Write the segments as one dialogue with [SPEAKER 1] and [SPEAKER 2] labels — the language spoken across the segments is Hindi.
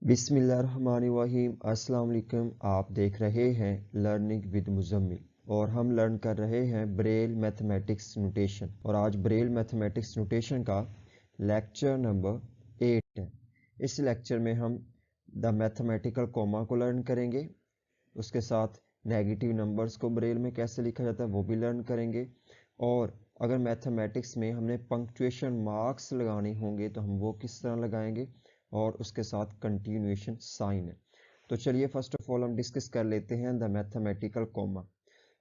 [SPEAKER 1] बिस्मिल्लाहिर्रहमानिर्रहीम। अस्सलाम वालेकुम। आप देख रहे हैं लर्निंग विद मुज़म्मिल और हम लर्न कर रहे हैं ब्रेल मैथमेटिक्स नोटेशन। और आज ब्रेल मैथमेटिक्स नोटेशन का लेक्चर नंबर 8 है। इस लेक्चर में हम द मैथमेटिकल कॉमा को लर्न करेंगे, उसके साथ नेगेटिव नंबर्स को ब्रेल में कैसे लिखा जाता है वो भी लर्न करेंगे। और अगर मैथमेटिक्स में हमने पंक्चुएशन मार्क्स लगाने होंगे तो हम वो किस तरह लगाएंगे, और उसके साथ कंटिन्यूएशन साइन है। तो चलिए फर्स्ट ऑफ ऑल हम डिस्कस कर लेते हैं द मैथमेटिकल कॉमा।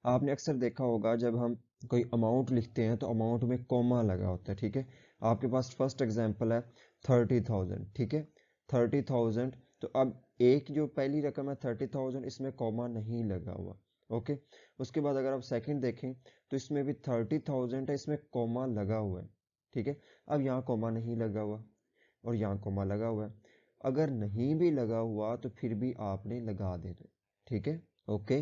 [SPEAKER 1] आपने अक्सर देखा होगा जब हम कोई अमाउंट लिखते हैं तो अमाउंट में कॉमा लगा होता है, ठीक है। आपके पास फर्स्ट एग्जांपल है 30,000, ठीक है, 30,000। तो अब एक जो पहली रकम है 30,000, इसमें कॉमा नहीं लगा हुआ, ओके। उसके बाद अगर आप सेकंड देखें तो इसमें भी 30,000 है, इसमें कॉमा लगा हुआ है, ठीक है। अब यहाँ कॉमा नहीं लगा हुआ और यहाँ कॉमा लगा हुआ है। अगर नहीं भी लगा हुआ तो फिर भी आपने लगा देना, ठीक है, ओके।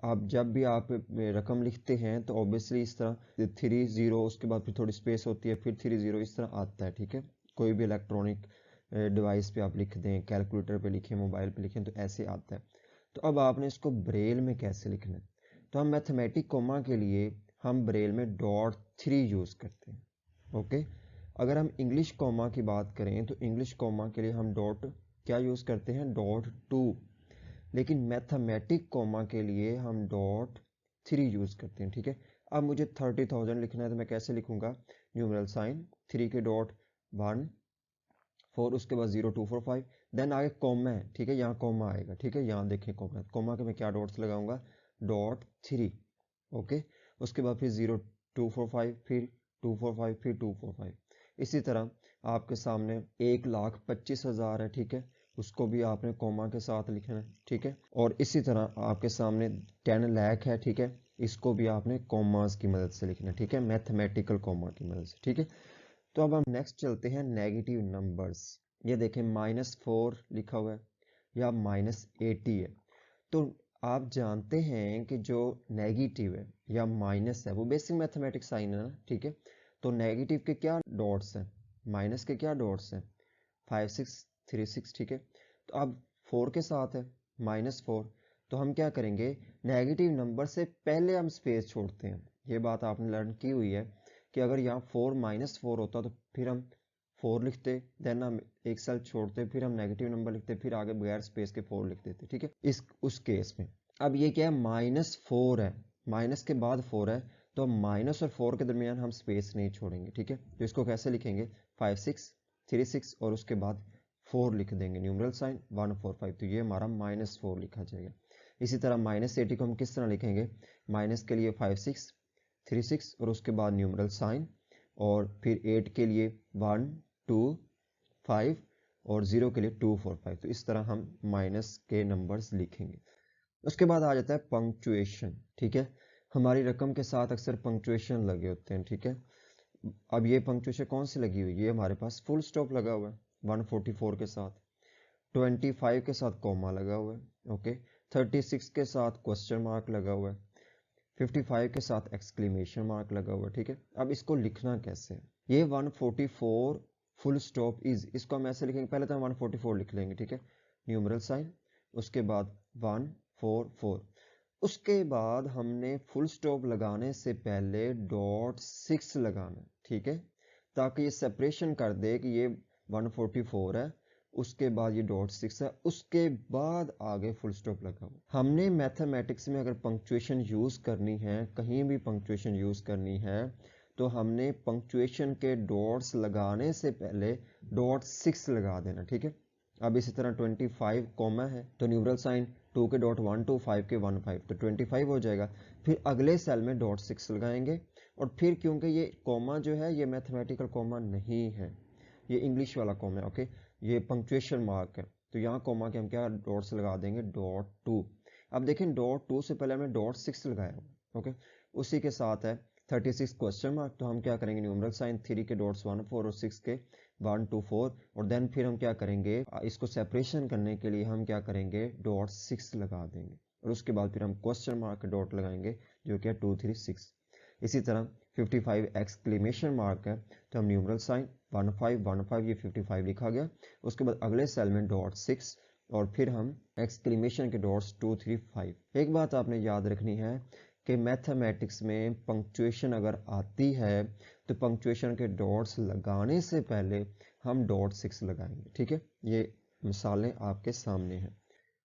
[SPEAKER 1] आप जब भी आप रकम लिखते हैं तो ऑब्वियसली इस तरह 30 उसके बाद फिर थोड़ी स्पेस होती है, फिर 30 इस तरह आता है, ठीक है। कोई भी इलेक्ट्रॉनिक डिवाइस पे आप लिख दें, कैलकुलेटर पे लिखें, मोबाइल पे लिखें, तो ऐसे आता है। तो अब आपने इसको ब्रेल में कैसे लिखना है, तो हम मैथमेटिक कॉमा के लिए हम ब्रेल में .3 यूज करते हैं, ओके। अगर हम इंग्लिश कॉमा की बात करें तो इंग्लिश कॉमा के लिए हम क्या यूज करते हैं, .2। लेकिन मैथमेटिक कॉमा के लिए हम .3 यूज करते हैं, ठीक है। अब मुझे 30,000 लिखना है तो मैं कैसे लिखूंगा, न्यूमेरल साइन 3 के .1 4, उसके बाद 0245, देन आगे कॉमा है, ठीक है, यहाँ कॉमा आएगा, ठीक है। यहाँ देखें कॉमा, कॉमा के मैं क्या डॉट्स लगाऊंगा, .3, ओके। उसके बाद फिर 0245, फिर 245, फिर 245। इसी तरह आपके सामने 1,25,000 है, ठीक है, उसको भी आपने कॉमा के साथ लिखना है, ठीक है। और इसी तरह आपके सामने 10 लाख है, ठीक है, इसको भी आपने कॉमास की मदद से लिखना है, ठीक है, मैथमेटिकल कॉमा की मदद से, ठीक है। तो अब हम नेक्स्ट चलते हैं नेगेटिव नंबर्स। ये देखें -4 लिखा हुआ है या -80 है। तो आप जानते हैं कि जो नेगेटिव है या माइनस है वो बेसिक मैथमेटिक्स साइन है ना, ठीक है। तो नेगेटिव के क्या डॉट्स हैं, माइनस के क्या डॉट्स हैं, 5 6 3 6, ठीक है। तो अब 4 के साथ है -4, तो हम क्या करेंगे, नेगेटिव नंबर से पहले हम स्पेस छोड़ते हैं। ये बात आपने लर्न की हुई है कि अगर यहाँ 4 -4 होता तो फिर हम 4 लिखते, देन हम एक सेल छोड़ते, फिर हम नेगेटिव नंबर लिखते, फिर आगे बगैर स्पेस के 4 लिख देते, ठीक है, उस केस में। अब ये क्या है, -4 है, माइनस के बाद 4 है, तो माइनस और 4 के दरमियान हम स्पेस नहीं छोड़ेंगे, ठीक है। तो इसको कैसे लिखेंगे, 5 6 3 6 और उसके बाद 4 लिख देंगे, न्यूमेरल साइन 1 4 5, तो ये हमारा -4 लिखा जाएगा। इसी तरह -80 को हम किस तरह लिखेंगे, माइनस के लिए 5 6 3 6 और उसके बाद न्यूमेरल साइन, और फिर 8 के लिए 1 2 5 और 0 के लिए 2 4 5। तो इस तरह हम माइनस के नंबर्स लिखेंगे। उसके बाद आ जाता है पंक्चुएशन, ठीक है। हमारी रकम के साथ अक्सर पंक्चुएशन लगे होते हैं, ठीक है। अब ये पंक्चुएशन कौन सी लगी हुई है, ये हमारे पास फुल स्टॉप लगा हुआ है 144 के साथ, 25 के साथ कॉमा लगा हुआ है, ओके, 36 के साथ क्वेश्चन मार्क लगा हुआ है, 55 के साथ एक्सक्लेमेशन मार्क लगा हुआ है, ठीक है। अब इसको लिखना कैसे है, ये 144 फुल स्टॉप इज, इसको हम ऐसे लिखेंगे, पहले तो हम 144 लिख लेंगे, ठीक है, न्यूमेरल साइन, उसके बाद 144, उसके बाद हमने फुल स्टॉप लगाने से पहले .6 लगाना, ठीक है, ताकि ये सेपरेशन कर दे कि ये 144 है, उसके बाद ये .6 है, उसके बाद आगे फुल स्टॉप लगा हुआ। हमने मैथमेटिक्स में अगर पंक्चुएशन यूज करनी है, कहीं भी पंक्चुएशन यूज करनी है, तो हमने पंक्चुएशन के डॉट्स लगाने से पहले .6 लगा देना, ठीक है। अब इसी तरह 25 कॉमा है तो न्यूमेरल साइन 2 के .1 2 5 के 1 5, तो 25 हो जाएगा। फिर अगले सेल में .6 लगाएंगे, और फिर क्योंकि ये कॉमा जो है ये मैथमेटिकल कॉमा नहीं है, ये इंग्लिश वाला कॉमा है, ओके, ये पंक्चुएशन मार्क है, तो यहाँ कॉमा के हम क्या डॉट्स लगा देंगे, .2। अब देखें .2 से पहले हमने .6 लगाया, ओके। उसी के साथ है 36 क्वेश्चन मार्क, तो हम क्या करेंगे, न्यूमेरल साइन 3 के डॉट्स 1 4 और 6 के 1 2 4, और देन फिर हम क्या करेंगे, इसको सेपरेशन करने के लिए हम क्या करेंगे, .6 लगा देंगे, और उसके बाद फिर हम क्वेश्चन मार्क डॉट लगाएंगे जो कि है 2 3 6। इसी तरह 55 एक्सक्लेमेशन मार्क है, तो हम न्यूमरल साइन 15 ये 55 लिखा गया। उसके बाद अगले सेल में .6 और फिर हम एक्सक्लेमेशन के डॉट्स 2 3 5। एक बात आपने याद रखनी है कि मैथमेटिक्स में पंक्चुएशन अगर आती है तो पंक्चुएशन के डॉट्स लगाने से पहले हम .6 लगाएंगे, ठीक है। ये मिसालें आपके सामने हैं।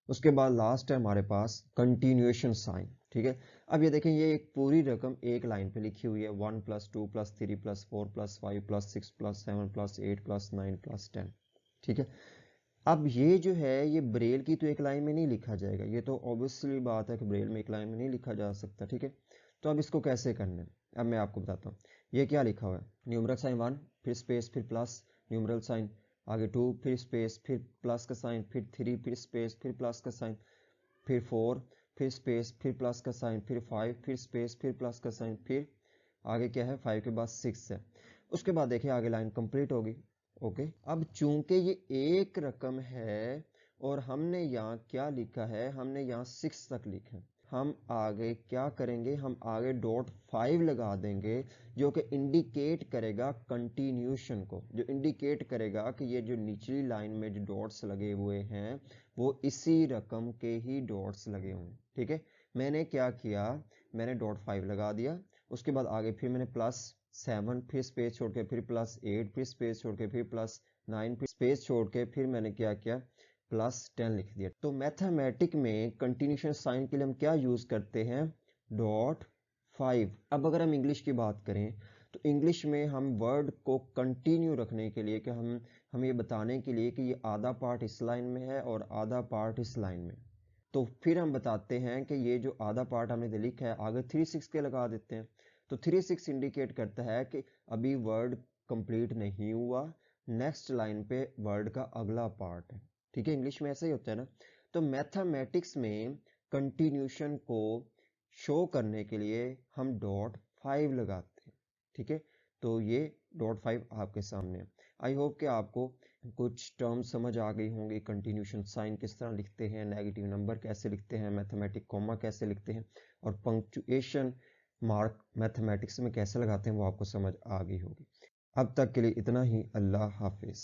[SPEAKER 1] उसके बाद लास्ट है हमारे पास कंटिन्यूएशन साइन, ठीक है। अब ये देखें, ये एक पूरी रकम एक लाइन पे लिखी हुई है, 1 + 2 + 3 + 4 + 5 + 6 + 7 + 8 + 9 + 10, ठीक है। अब ये जो है ये ब्रेल की तो एक लाइन में नहीं लिखा जाएगा, ये तो ऑब्वियसली बात है कि ब्रेल में एक लाइन में नहीं लिखा जा सकता, ठीक है। तो अब इसको कैसे करना है, अब मैं आपको बताता हूँ। ये क्या लिखा हुआ है, न्यूमरल साइन 1 फिर स्पेस फिर प्लस, न्यूमरल साइन आगे 2 फिर स्पेस फिर प्लस का साइन फिर 3 फिर स्पेस फिर प्लस का साइन फिर 4 फिर स्पेस फिर प्लस का साइन फिर 5 फिर स्पेस फिर प्लस का साइन फिर आगे क्या है 5 के बाद 6 है। उसके बाद देखिए आगे लाइन कंप्लीट होगी। ओके, अब चूंकि ये एक रकम है और हमने यहाँ क्या लिखा है, हमने यहाँ 6 तक लिखा है, हम आगे क्या करेंगे, हम आगे .5 लगा देंगे जो कि इंडिकेट करेगा कंटिन्यूशन को, जो इंडिकेट करेगा कि ये जो निचली लाइन में जो डॉट्स लगे हुए हैं वो इसी रकम के ही डॉट्स लगे हुए हैं, ठीक है। मैंने क्या किया, मैंने .5 लगा दिया। उसके बाद आगे फिर मैंने +7 फिर स्पेस छोड़ के फिर +8 फिर स्पेस छोड़ के फिर +9 फिर स्पेस छोड़ के फिर मैंने क्या किया, +10 लिख दिया। तो मैथमेटिक में कंटिन्यूशन साइन के लिए हम क्या यूज करते हैं, .5। अब अगर हम इंग्लिश की बात करें तो इंग्लिश में हम वर्ड को कंटिन्यू रखने के लिए कि हम ये बताने के लिए कि ये आधा पार्ट इस लाइन में है और आधा पार्ट इस लाइन में, तो फिर हम बताते हैं कि ये जो आधा पार्ट हमने लिखा है आगे 3 6 के लगा देते हैं। तो 3 6 इंडिकेट करता है कि अभी वर्ड कंप्लीट नहीं हुआ, नेक्स्ट लाइन पे वर्ड का अगला पार्ट है, ठीक है। इंग्लिश में ऐसा ही होता है ना। तो मैथमेटिक्स में कंटिन्यूशन को शो करने के लिए हम .5 लगाते हैं, ठीक है। तो ये .5 आपके सामने है। आई होप कि आपको कुछ टर्म समझ आ गई होंगी, कंटिन्यूशन साइन किस तरह लिखते हैं, नेगेटिव नंबर कैसे लिखते हैं, मैथमेटिक कॉमा कैसे लिखते हैं और पंक्चुएशन मार्क मैथमेटिक्स में कैसे लगाते हैं वो आपको समझ आ गई होगी। अब तक के लिए इतना ही, अल्लाह हाफिज।